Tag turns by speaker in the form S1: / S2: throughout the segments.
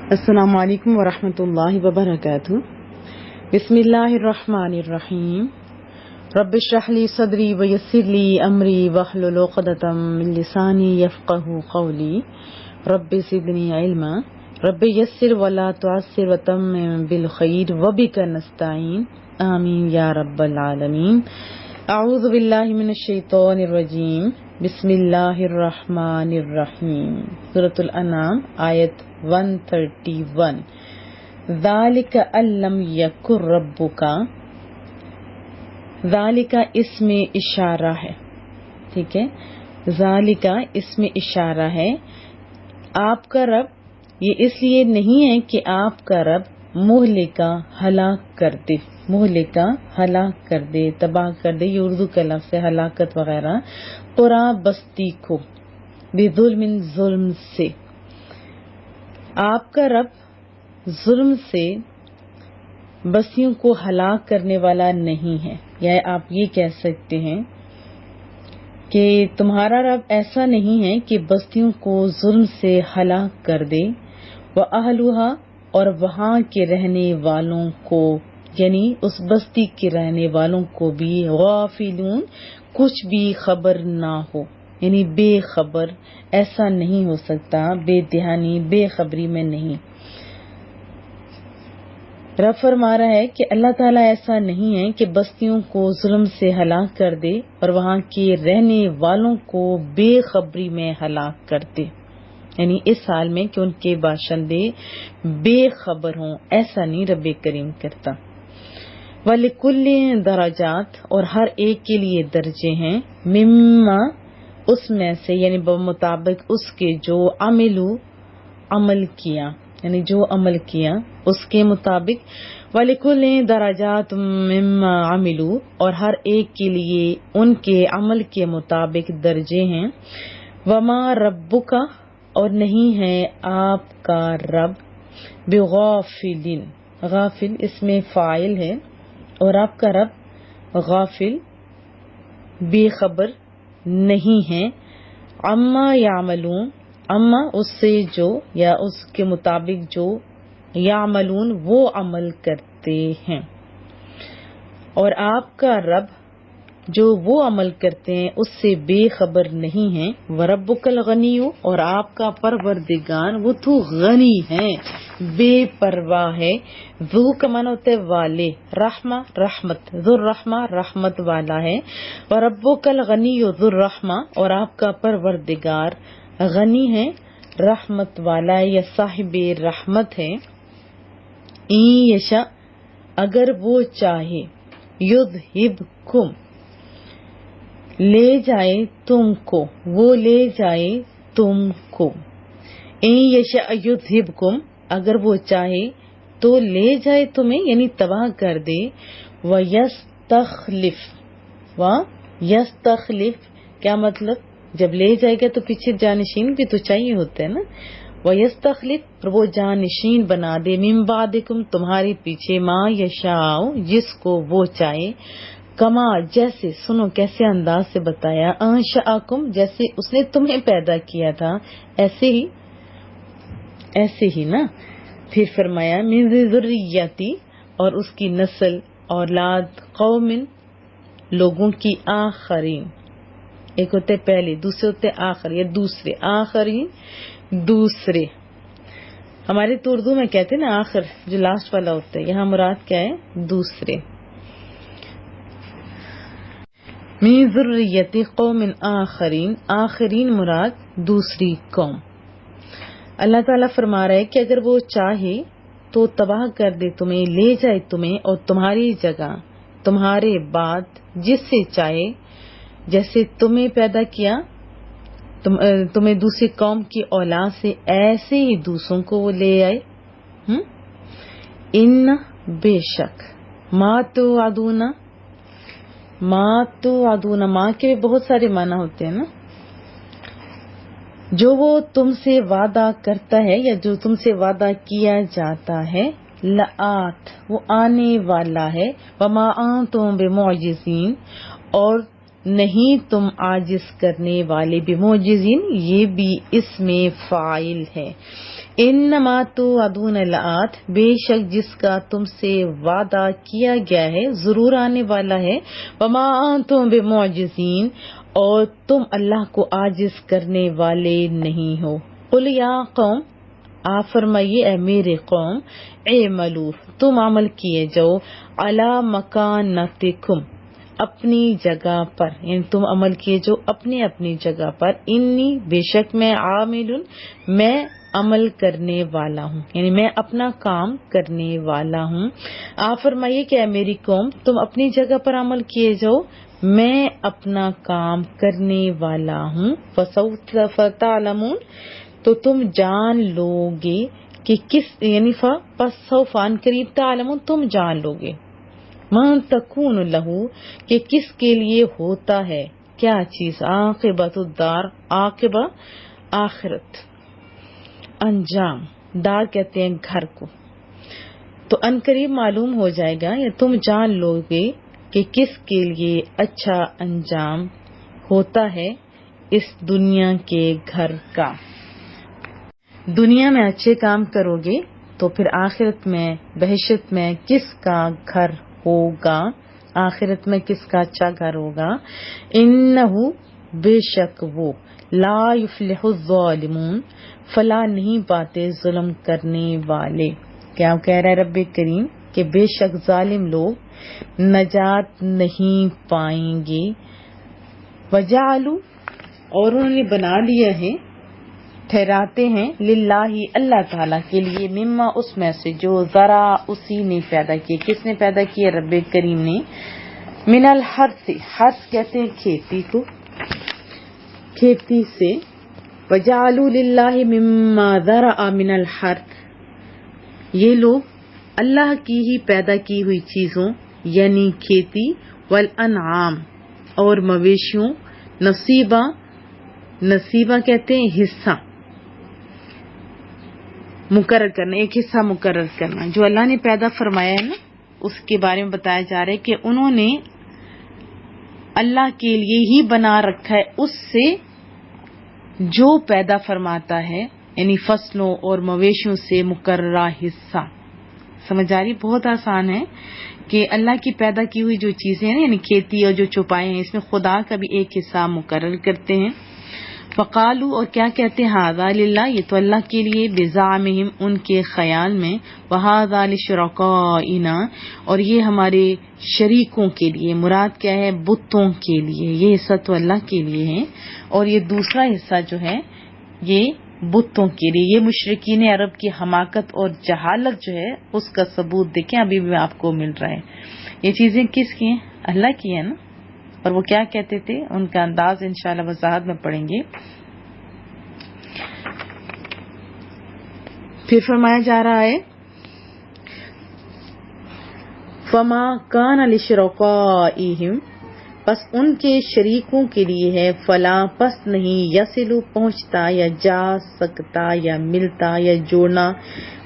S1: السلام علیکم ورحمۃ اللہ وبرکاتہ۔ بسم اللہ الرحمن الرحیم۔ رب اشرح لی صدری ویسر لی امری واحلل عقدۃ من لسانی یفقہوا قولی۔ رب زدنی علما، رب یسر ولا تعسر وتمم بالخیر وبک نستعین، آمین یا رب العالمین۔ اعوذ باللہ من الشیطان الرجیم، بسم اللہ الرحمن الرحیم۔ سورۃ الانعام آیت 131۔ ذالک ان لم یکن ربک، ذالک اسم اشارہ ہے، ٹھیک ہے، ذالک اسم اشارہ ہے۔ آپ کا رب یہ اس لیے نہیں ہے کہ آپ کا رب مہلکہ ہلاک کر دے، مہلکہ ہلاک کر دے، تباہ کر دے، یہ اردو کا لفظ ہے ہلاکت وغیرہ، قرآ بستی کو، بظلم ظلم سے۔ آپ کا رب ظلم سے بستیوں کو ہلاک کرنے والا نہیں ہے، یا آپ یہ کہہ سکتے ہیں کہ تمہارا رب ایسا نہیں ہے کہ بستیوں کو ظلم سے ہلاک کر دے، وَأَهْلُهَا، اور وہاں کے رہنے والوں کو، یعنی اس بستی کے رہنے والوں کو بھی، غافلون، کچھ بھی خبر نہ ہو، یعنی بے خبر، ایسا نہیں ہو سکتا، بے دہانی، بے خبری میں نہیں۔ رب فرما رہا ہے کہ اللہ تعالیٰ ایسا نہیں ہے کہ بستیوں کو ظلم سے ہلاک کر دے اور وہاں کے رہنے والوں کو بے خبری میں ہلاک کر دے، یعنی اس حال میں کہ ان کے باشندے بے خبر ہوں، ایسا نہیں رب کریم کرتا۔ وَلِكُلِّ دَرَجَاتٍ، اور ہر ایک کے لیے درجے ہیں، مما، اس میں سے، یعنی بمطابق اس کے جو عمل کیا، یعنی جو عمل کیا اس کے مطابق۔ وَلِكُلِّ دَرَجَاتٍ مِّمَّا عَمِلُوا، اور ہر ایک کے لیے ان کے عمل کے مطابق درجے ہیں۔ وَمَا رَبُّكَ، اور نہیں ہے آپ کا رب، بِغَافِلٍ، غافل اس میں فاعل ہے، اور آپ کا رب غافل، بے خبر نہیں ہے، عما یعملون، اما اس سے جو، یا اس کے مطابق جو، یعملون وہ عمل کرتے ہیں، اور آپ کا رب جو وہ عمل کرتے ہیں اس سے بے خبر نہیں ہے۔ وَرَبُّكَ الْغَنِيُّ، اور آپ کا پروردگار وہ تو غنی ہے، بے پرواہ ہے۔ ذو کا معنی ہوتا ہے والے، رحمہ رحمت، ذو الرحمہ رحمت والا ہے۔ وَرَبُّكَ الْغَنِيُّ ذو الرحمہ، اور آپ کا پروردگار غنی ہے، رحمت والا ہے، یا صاحب رحمت ہے۔ ان یشاء، اگر وہ چاہے، یذہبکم، لے جائے تم کو، وہ لے جائے تم کو۔ ان یشاء یذہبکم، اگر وہ چاہے تو لے جائے تمہیں، یعنی تباہ کر دے۔ وَيَسْتَخْلِفْ، کیا مطلب؟ جب لے جائے گا تو پیچھے جانشین بھی تو چاہیے ہوتا ہے نا۔ وَيَسْتَخْلِفْ، اور وہ جانشین بنا دے، مِن بَعْدِكُمْ، تمہارے پیچھے، ما یشاء، جس کو وہ چاہے، کما، جیسے، سنو کیسے انداز سے بتایا، انشأکم، جیسے اس نے تمہیں پیدا کیا تھا، ایسے ہی نا۔ پھر فرمایا من ذریتی، اور اس کی نسل، اولاد، قوم، لوگوں کی، آخرین، ایک ہوتے پہلے، دوسرے ہوتے آخر، یا دوسرے، آخرین، دوسرے۔ ہمارے تو اردو میں کہتے ہیں نا آخر، جو لاسٹ والا ہوتا ہے، یہاں مراد کیا ہے؟ دوسرے۔ من ذریتی قوم آخرین، آخرین مراد دوسری قوم۔ اللہ تعالیٰ فرما رہا ہے کہ اگر وہ چاہے تو تباہ کر دے تمہیں، لے جائے تمہیں اور تمہاری جگہ، تمہارے بعد جس سے چاہے، جیسے تمہیں پیدا کیا، تمہیں دوسری قوم کی اولاد سے، ایسے ہی دوسروں کو وہ لے آئے۔ ان، بے شک، ما توعدون، ماں کے بھی بہت سارے معنی ہوتے ہیں نا، جو وہ تم سے وعدہ کرتا ہے یا جو تم سے وعدہ کیا جاتا ہے، لآت، وہ آنے والا ہے، وما انتم بمعجزین، اور نہیں تم عاجز کرنے والے، بمعجزین، یہ بھی اس میں فاعل ہے، انما توعدون لآت، بے شک جس کا تم سے وعدہ کیا گیا ہے ضرور آنے والا ہے، وما انتم بمعجزین، اور تم اللہ کو عاجز کرنے والے نہیں ہو۔ قل یا قوم، آپ فرمائیے اے میرے قوم، اعملوا، تم عمل کیے جاؤ، علی مکانتکم، اپنی جگہ پر، یعنی تم عمل کیے جو اپنی اپنی جگہ پر، انی، بے شک میں، عامل، میں عمل کرنے والا ہوں، یعنی میں اپنا کام کرنے والا ہوں۔ آپ فرمائیے کہ اے میری قوم، تم اپنی جگہ پر عمل کیے جاؤ، میں اپنا کام کرنے والا ہوں۔ فسوف تعلمون، تو تم جان لو گے کہ کس، یعنی پس سوف، عن قریب، تعلمون، تم جان لو گے، من تکون لہو، کہ کس کے لیے ہوتا ہے کیا چیز، عاقبت الدار، عاقبہ آخرت، انجام، دار کہتے ہیں گھر کو، تو ان قریب معلوم ہو جائے گا یا تم جان لو گے کہ کس کے لیے اچھا انجام ہوتا ہے اس دنیا کے گھر کا۔ دنیا میں اچھے کام کرو گے تو پھر آخرت میں، بہشت میں کس کا گھر ہوگا، آخرت میں کس کا اچھا گھر ہوگا۔ انہو، بے شک وہ، لا یفلح الظالمون، فلاح نہیں پاتے ظلم کرنے والے۔ کیا کہہ رہا ہے رب کریم کہ بے شک ظالم لوگ نجات نہیں پائیں گے۔ وجعلوا، اور انہوں نے بنا لیا ہے، ٹھہراتے ہیں، للہ، اللہ تعالیٰ کے لیے، مما، اس میں سے، جو ذرا اسی نے پیدا کیے، کس نے پیدا کیا، رب کریم نے، من الحرث، حرث کہتے ہیں کھیتی کو، کھیتی سے، وجعلوا للہ مما ذرا من الحرث، یہ لوگ اللہ کی ہی پیدا کی ہوئی چیزوں یعنی کھیتی، والانعام، اور مویشیوں، نصیبہ، نصیبہ کہتے ہیں حصہ، مقرر کرنا، ایک حصہ مقرر کرنا، جو اللہ نے پیدا فرمایا ہے نا، اس کے بارے میں بتایا جا رہا ہے کہ انہوں نے اللہ کے لیے ہی بنا رکھا ہے اس سے جو پیدا فرماتا ہے، یعنی فصلوں اور مویشیوں سے مقررہ حصہ۔ سمجھ آ رہی؟ بہت آسان ہے کہ اللہ کی پیدا کی ہوئی جو چیزیں ہیں، یعنی کھیتی اور جو چوپائے ہیں، اس میں خدا کا بھی ایک حصہ مقرر کرتے ہیں۔ فقالو، اور کیا کہتے ہیں، ھذا للہ، یہ تو اللہ کے لیے، بزعمہم، ان کے خیال میں، وھذا لشرکائنا، اور یہ ہمارے شریکوں کے لیے، مراد کیا ہے، بتوں کے لیے، یہ حصہ تو اللہ کے لیے ہے، اور یہ دوسرا حصہ جو ہے یہ بتوں کے لیے۔ یہ مشرکین عرب کی حماقت اور جہالت جو ہے اس کا ثبوت دیکھیں، ابھی بھی آپ کو مل رہا ہے۔ یہ چیزیں کس کی ہیں؟ اللہ کی ہیں نا۔ اور وہ کیا کہتے تھے، ان کا انداز انشاءاللہ وضاحت میں پڑھیں گے۔ پھر فرمایا جا رہا ہے، فما کان لشرکائہم، پس ان کے شریکوں کے لیے ہے، فلا، پس نہیں، یصلو، پہنچتا یا جا سکتا یا ملتا یا جوڑنا،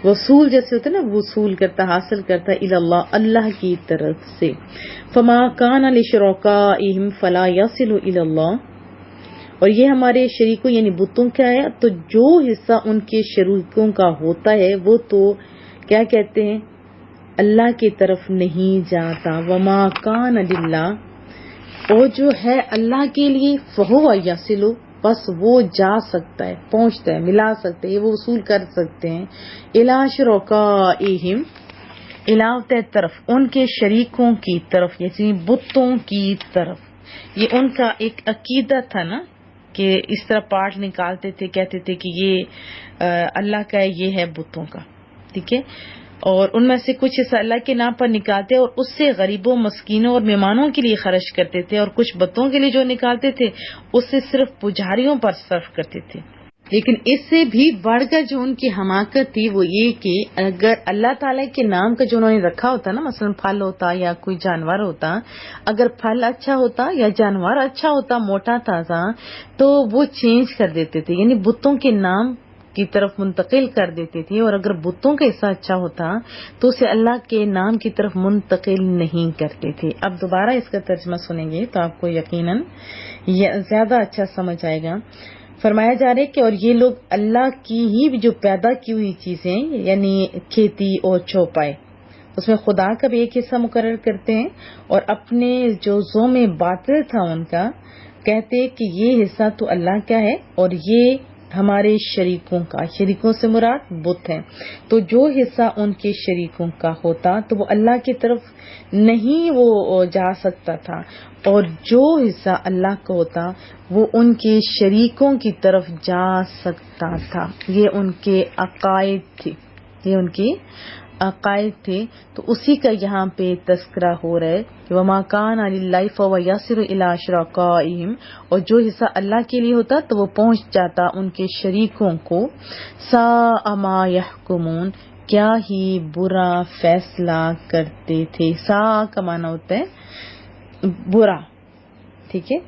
S1: وصول جیسے ہوتا ہے نا، وصول کرتا، حاصل کرتا، الی اللہ، اللہ کی طرف سے۔ فما کان لشرکائہم فلا یصل الی اللہ، اور یہ ہمارے شریکوں یعنی بتوں کا ہے، تو جو حصہ ان کے شریکوں کا ہوتا ہے وہ تو کیا کہتے ہیں، اللہ کی طرف نہیں جاتا۔ وما کان للہ، اور جو ہے اللہ کے لیے، فہو یصل، بس وہ جا سکتا ہے، پہنچتا ہے، ملا سکتا ہے، یہ وہ وصول کر سکتے ہیں، الی شرکائہم، علاوہ طرف ان کے شریکوں کی طرف، یعنی بتوں کی طرف۔ یہ ان کا ایک عقیدہ تھا نا کہ اس طرح پارٹ نکالتے تھے، کہتے تھے کہ یہ اللہ کا ہے، یہ ہے بتوں کا، ٹھیک ہے، اور ان میں سے کچھ حصہ اللہ کے نام پر نکالتے اور اس سے غریبوں، مسکینوں اور مہمانوں کے لیے خرچ کرتے تھے، اور کچھ بتوں کے لیے جو نکالتے تھے اس سے صرف پجاریوں پر صرف کرتے تھے۔ لیکن اس سے بھی بڑھ کر جو ان کی حماقت تھی وہ یہ کہ اگر اللہ تعالیٰ کے نام کا جو انہوں نے رکھا ہوتا نا، مثلا پھل ہوتا یا کوئی جانور ہوتا، اگر پھل اچھا ہوتا یا جانور اچھا ہوتا، موٹا تازہ، تو وہ چینج کر دیتے تھے، یعنی بتوں کے نام کی طرف منتقل کر دیتے تھے، اور اگر بتوں کا حصہ اچھا ہوتا تو اسے اللہ کے نام کی طرف منتقل نہیں کرتے تھے۔ اب دوبارہ اس کا ترجمہ سنیں گے تو آپ کو یقیناً زیادہ اچھا سمجھ آئے گا۔ فرمایا جا رہا ہے کہ اور یہ لوگ اللہ کی ہی جو پیدا کی ہوئی چیزیں یعنی کھیتی اور چوپائے اس میں خدا کا بھی ایک حصہ مقرر کرتے ہیں اور اپنے جو ذوم باطل تھا ان کا کہتے کہ یہ حصہ تو اللہ کا ہے اور یہ ہمارے شریکوں کا، شریکوں سے مراد بت ہیں، تو جو حصہ ان کے شریکوں کا ہوتا تو وہ اللہ کی طرف نہیں وہ جا سکتا تھا، اور جو حصہ اللہ کا ہوتا وہ ان کے شریکوں کی طرف جا سکتا تھا۔ یہ ان کے عقائد تھے، یہ ان کی عقائد تھے، تو اسی کا یہاں پہ تذکرہ ہو رہا ہے کہ وَمَا كَانَ لِلَّهِ فَهُوَ يَصِلُ إِلَىٰ شُرَكَائِهِمْ، اور جو حصہ اللہ کے لیے ہوتا تو وہ پہنچ جاتا ان کے شریکوں کو۔ سَاءَ مَا يَحْكُمُونَ، کیا ہی برا فیصلہ کرتے تھے۔ سَاء کا معنی ہوتا ہے برا، ٹھیک ہے،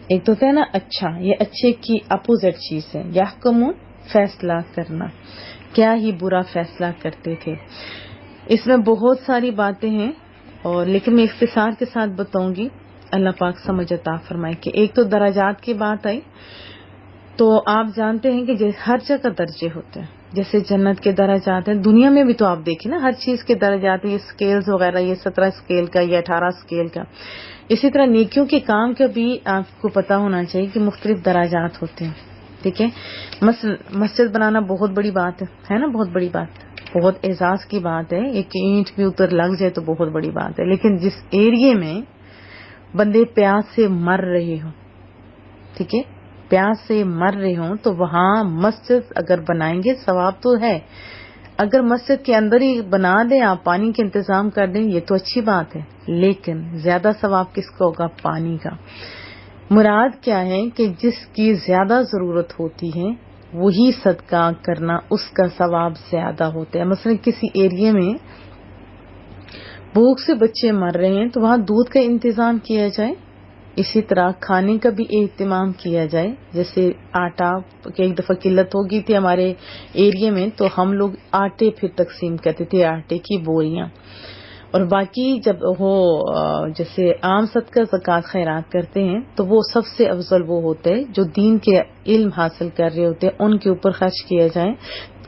S1: ایک تو ہوتا ہے نا اچھا، یہ اچھے کی اپوزٹ چیز ہے، یحکمون فیصلہ کرنا، کیا ہی برا فیصلہ کرتے تھے۔ اس میں بہت ساری باتیں ہیں اور لیکن میں اختصار کے ساتھ بتاؤں گی، اللہ پاک سمجھ عطا فرمائے۔ کہ ایک تو درجات کی بات آئی، تو آپ جانتے ہیں کہ ہر جگہ درجے ہوتے ہیں، جیسے جنت کے درجات ہیں، دنیا میں بھی تو آپ دیکھیں نا ہر چیز کے درجات ہیں، یہ سکیلز وغیرہ، یہ 17 سکیل کا، یہ 18 سکیل کا۔ اسی طرح نیکیوں کے کام کا بھی آپ کو پتا ہونا چاہیے کہ مختلف درجات ہوتے ہیں، ٹھیک ہے۔ مسجد بنانا بہت بڑی بات ہے نا، بہت بڑی بات، بہت اعزاز کی بات ہے، ایک اینٹ بھی اتر لگ جائے تو بہت بڑی بات ہے، لیکن جس ایریے میں بندے پیاس سے مر رہے ہوں، ٹھیک ہے، پیاس سے مر رہے ہوں تو وہاں مسجد اگر بنائیں گے ثواب تو ہے، اگر مسجد کے اندر ہی بنا دیں آپ، پانی کے انتظام کر دیں، یہ تو اچھی بات ہے، لیکن زیادہ ثواب کس کو ہوگا؟ پانی کا۔ مراد کیا ہے کہ جس کی زیادہ ضرورت ہوتی ہے وہی صدقہ کرنا، اس کا ثواب زیادہ ہوتا ہے۔ مثلا کسی ایریے میں بھوک سے بچے مر رہے ہیں تو وہاں دودھ کا انتظام کیا جائے، اسی طرح کھانے کا بھی اہتمام کیا جائے۔ جیسے آٹا کی ایک دفعہ قلت ہوگی تھی ہمارے ایریے میں، تو ہم لوگ آٹے پھر تقسیم کرتے تھے، آٹے کی بوریاں، اور باقی جب وہ جیسے عام صدقہ زکوٰۃ خیرات کرتے ہیں تو وہ سب سے افضل وہ ہوتے ہیں جو دین کے علم حاصل کر رہے ہوتے ہیں، ان کے اوپر خرچ کیا جائے،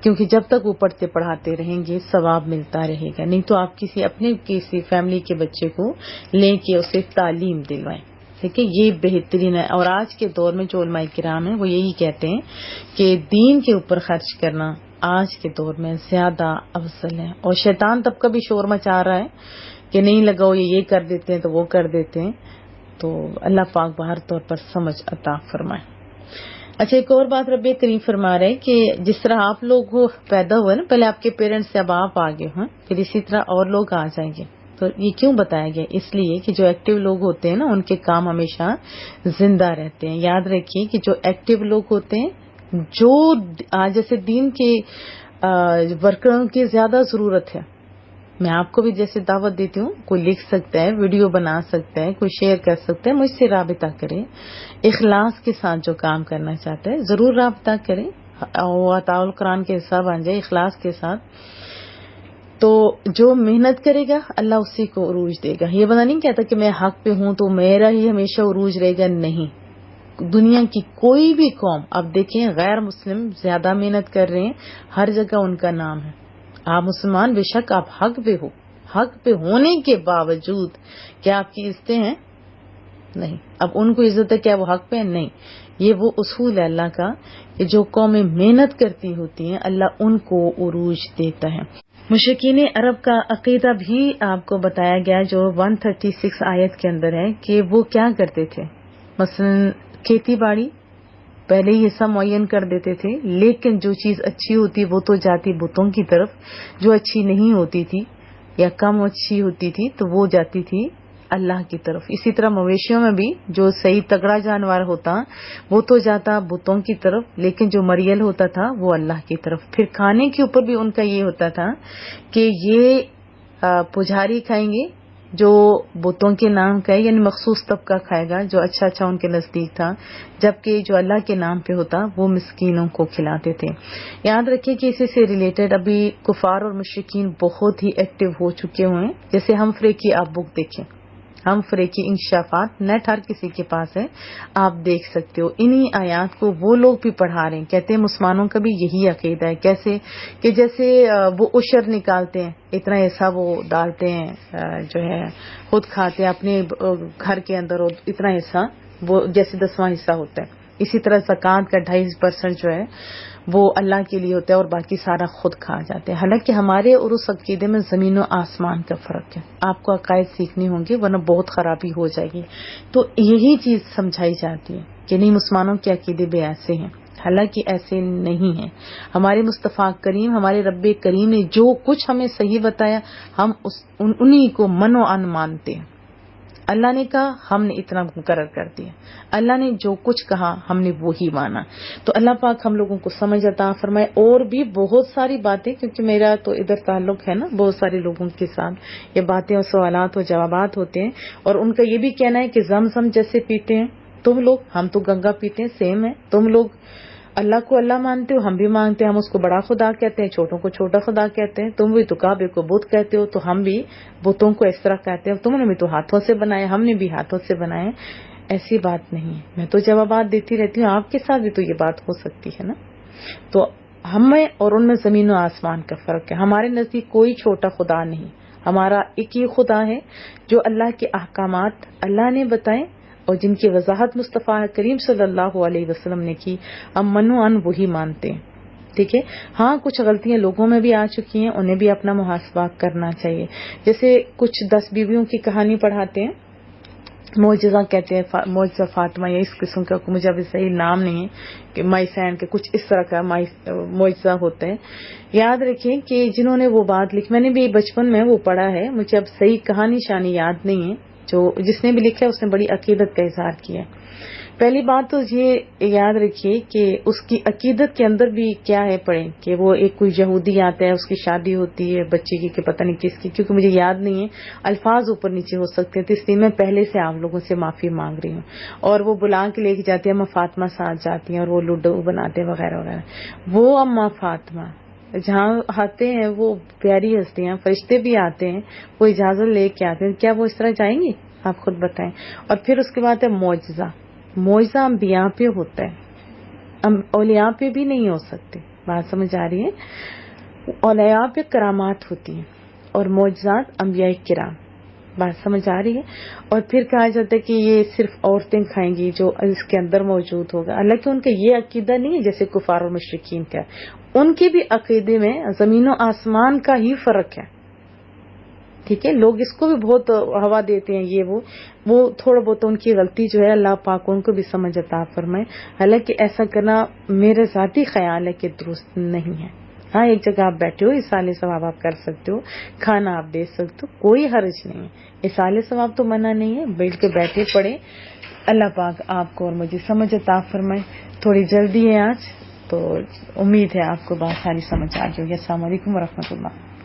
S1: کیونکہ جب تک وہ پڑھتے پڑھاتے رہیں گے ثواب ملتا رہے گا۔ نہیں تو آپ کسی فیملی کے بچے کو لے کے اسے تعلیم دلوائیں، ٹھیک ہے، یہ بہترین ہے۔ اور آج کے دور میں جو علماء کرام ہیں وہ یہی کہتے ہیں کہ دین کے اوپر خرچ کرنا آج کے دور میں زیادہ افضل ہے، اور شیطان تب کا بھی شور مچا رہا ہے کہ نہیں لگاؤ، یہ کر دیتے ہیں تو وہ کر دیتے ہیں، تو اللہ پاک باہر طور پر سمجھ عطا فرمائے۔ اچھا، ایک اور بات رب کریم فرما رہے کہ جس طرح آپ لوگ پیدا ہوئے نا، پہلے آپ کے پیرنٹس سے اب آپ آگے ہیں، پھر اسی طرح اور لوگ آ جائیں گے۔ تو یہ کیوں بتایا گیا؟ اس لیے کہ جو ایکٹیو لوگ ہوتے ہیں نا ان کے کام ہمیشہ زندہ رہتے ہیں۔ یاد رکھیے کہ جو ایکٹیو لوگ ہوتے ہیں، جو جیسے دین کے ورکروں کی زیادہ ضرورت ہے، میں آپ کو بھی جیسے دعوت دیتی ہوں، کوئی لکھ سکتا ہے، ویڈیو بنا سکتا ہے، کوئی شیئر کر سکتا ہے، مجھ سے رابطہ کریں، اخلاص کے ساتھ جو کام کرنا چاہتا ہے ضرور رابطہ کریں، عطاء القرآن کے حصہ بن جائے اخلاص کے ساتھ، تو جو محنت کرے گا اللہ اسی کو عروج دے گا۔ یہ بندہ نہیں کہتا کہ میں حق پہ ہوں تو میرا ہی ہمیشہ عروج رہے گا، نہیں، دنیا کی کوئی بھی قوم، اب دیکھیں غیر مسلم زیادہ محنت کر رہے ہیں، ہر جگہ ان کا نام ہے۔ آپ مسلمان بے شک آپ حق پہ ہو، حق پہ ہونے کے باوجود کیا آپ کی عزتیں ہیں؟ نہیں۔ اب ان کو عزت ہے کیا وہ حق پہ ہیں؟ نہیں۔ یہ وہ اصول ہے اللہ کا کہ جو قومیں محنت کرتی ہوتی ہیں اللہ ان کو عروج دیتا ہے۔ مشرکین عرب کا عقیدہ بھی آپ کو بتایا گیا جو 136 آیت کے اندر ہے کہ وہ کیا کرتے تھے، مثلا کھیتی باڑی پہلے ہی حصہ معین کر دیتے تھے، لیکن جو چیز اچھی ہوتی وہ تو جاتی بتوں کی طرف، جو اچھی نہیں ہوتی تھی یا کم اچھی ہوتی تھی تو وہ جاتی تھی اللہ کی طرف۔ اسی طرح مویشیوں میں بھی جو صحیح تگڑا جانور ہوتا وہ تو جاتا بتوں کی طرف، لیکن جو مریل ہوتا تھا وہ اللہ کی طرف۔ پھر کھانے کے اوپر بھی ان کا یہ ہوتا تھا کہ یہ پجاری کھائیں گے جو بتوں کے نام کا ہے، یعنی مخصوص طبقہ کھائے گا جو اچھا اچھا ان کے نزدیک تھا، جبکہ جو اللہ کے نام پہ ہوتا وہ مسکینوں کو کھلاتے تھے۔ یاد رکھیں کہ اسی سے ریلیٹڈ ابھی کفار اور مشرکین بہت ہی ایکٹیو ہو چکے ہوئے ہیں۔ جیسے ہم فرے کی آپ بک دیکھیں، ہم فریقی انکشافات نیٹ ہر کسی کے پاس ہے، آپ دیکھ سکتے ہو. انہی آیات کو وہ لوگ بھی پڑھا رہے ہیں. کہتے ہیں مسلمانوں کا بھی یہی عقیدہ ہے. کیسے کہ جیسے وہ عشر نکالتے ہیں، اتنا ایسا وہ ڈالتے ہیں، جو ہے خود کھاتے ہیں اپنے گھر کے اندر، اور اتنا ایسا وہ جیسے 10واں حصہ ہوتا ہے. اسی طرح زکوٰۃ کا 2.5% جو ہے وہ اللہ کے لیے ہوتا ہے اور باقی سارا خود کھا جاتے ہیں. حالانکہ ہمارے اور اس عقیدے میں زمین و آسمان کا فرق ہے. آپ کو عقائد سیکھنے ہوں گے ورنہ بہت خرابی ہو جائے گی. تو یہی چیز سمجھائی جاتی ہے کہ نہیں مسلمانوں کے عقیدے بھی ایسے ہیں، حالانکہ ایسے نہیں ہیں. ہمارے مصطفیٰ کریم، ہمارے رب کریم نے جو کچھ ہمیں صحیح بتایا ہم انہی کو من و ان مانتے ہیں. اللہ نے کہا ہم نے اتنا مقرر کر دیا، اللہ نے جو کچھ کہا ہم نے وہی مانا. تو اللہ پاک ہم لوگوں کو سمجھ عطا فرمائے. اور بھی بہت ساری باتیں، کیونکہ میرا تو ادھر تعلق ہے نا بہت سارے لوگوں کے ساتھ، یہ باتیں اور سوالات اور جوابات ہوتے ہیں. اور ان کا یہ بھی کہنا ہے کہ زمزم جیسے پیتے ہیں تم لوگ، ہم تو گنگا پیتے ہیں، سیم ہے. تم لوگ اللہ کو اللہ مانتے ہو، ہم بھی مانتے ہیں. ہم اس کو بڑا خدا کہتے ہیں، چھوٹوں کو چھوٹا خدا کہتے ہیں. تم بھی تو کعبے کو بت کہتے ہو، تو ہم بھی بتوں کو اس طرح کہتے ہیں. تم نے بھی تو ہاتھوں سے بنائے، ہم نے بھی ہاتھوں سے بنائے. ایسی بات نہیں ہے. میں تو جوابات دیتی رہتی ہوں، آپ کے ساتھ بھی تو یہ بات ہو سکتی ہے نا. تو ہمیں اور ان میں زمین و آسمان کا فرق ہے. ہمارے نزدیک کوئی چھوٹا خدا نہیں، ہمارا ایک ہی خدا ہے جو اللہ کے احکامات اللہ نے بتائے اور جن کی وضاحت مصطفیٰ کریم صلی اللہ علیہ وسلم نے کی، ہم من و ان وہی مانتے ہیں. ٹھیک ہے. ہاں کچھ غلطیاں لوگوں میں بھی آ چکی ہیں، انہیں بھی اپنا محاسبہ کرنا چاہیے. جیسے کچھ 10 بیویوں کی کہانی پڑھاتے ہیں، معجزہ کہتے ہیں، معجزہ فاطمہ یا اس قسم کا، مجھے ابھی صحیح نام نہیں ہے، کہ مائسین کے کچھ اس طرح کا معجزہ ہوتا ہے. یاد رکھیں کہ جنہوں نے وہ بات لکھی، میں نے بھی بچپن میں وہ پڑھا ہے، مجھے اب صحیح کہانی شانی یاد نہیں ہے. جس نے بھی لکھا ہے اس نے بڑی عقیدت کا اظہار کیا ہے. پہلی بات تو یہ یاد رکھیے کہ اس کی عقیدت کے اندر بھی کیا ہے پڑھیں، کہ وہ ایک کوئی یہودی آتا ہے، اس کی شادی ہوتی ہے بچے کی، کہ پتہ نہیں کس کی، کیونکہ مجھے یاد نہیں ہے، الفاظ اوپر نیچے ہو سکتے ہیں، تو اس لیے میں پہلے سے آپ لوگوں سے معافی مانگ رہی ہوں. اور وہ بلا کے لے کے جاتے ہیں، اما فاطمہ ساتھ جاتی ہیں اور وہ لوڈو بناتے ہیں وغیرہ وغیرہ. وہ اما فاطمہ جہاں آتے ہیں وہ پیاری ہستیاں، فرشتے بھی آتے ہیں، وہ اجازت لے کے آتے ہیں. کیا وہ اس طرح جائیں گی؟ آپ خود بتائیں. اور پھر اس کے بعد ہے معجزہ انبیاء پہ ہوتا ہے، اولیاء پہ بھی نہیں ہو سکتے. بات سمجھ آ رہی ہے؟ اولیاء پہ کرامات ہوتی ہیں اور معجزات انبیاء کرام. بات سمجھ آ رہی ہے؟ اور پھر کہا جاتا ہے کہ یہ صرف عورتیں کھائیں گی جو اس کے اندر موجود ہوگا. حالانکہ ان کا یہ عقیدہ نہیں ہے جیسے کفار اور مشرکین کا. ان کے بھی عقیدے میں زمین و آسمان کا ہی فرق ہے. ٹھیک ہے. لوگ اس کو بھی بہت ہوا دیتے ہیں، یہ وہ تھوڑا بہت ان کی غلطی جو ہے اللہ پاک ان کو بھی سمجھ عطا فرمائے. حالانکہ ایسا کرنا میرے ذاتی خیال ہے کہ درست نہیں ہے. ہاں ایک جگہ آپ بیٹھے ہو، اصالِ ثواب آپ کر سکتے ہو، کھانا آپ دے سکتے ہو، کوئی حرج نہیں ہے. اصالِ ثواب تو منع نہیں ہے، بلکہ بیٹھے پڑے. اللہ پاک آپ کو اور مجھے سمجھ عطا فرمائے. تھوڑی جلدی ہے آج، تو امید ہے آپ کو بات ساری سمجھ آ جائے گی. السلام علیکم ورحمۃ اللہ.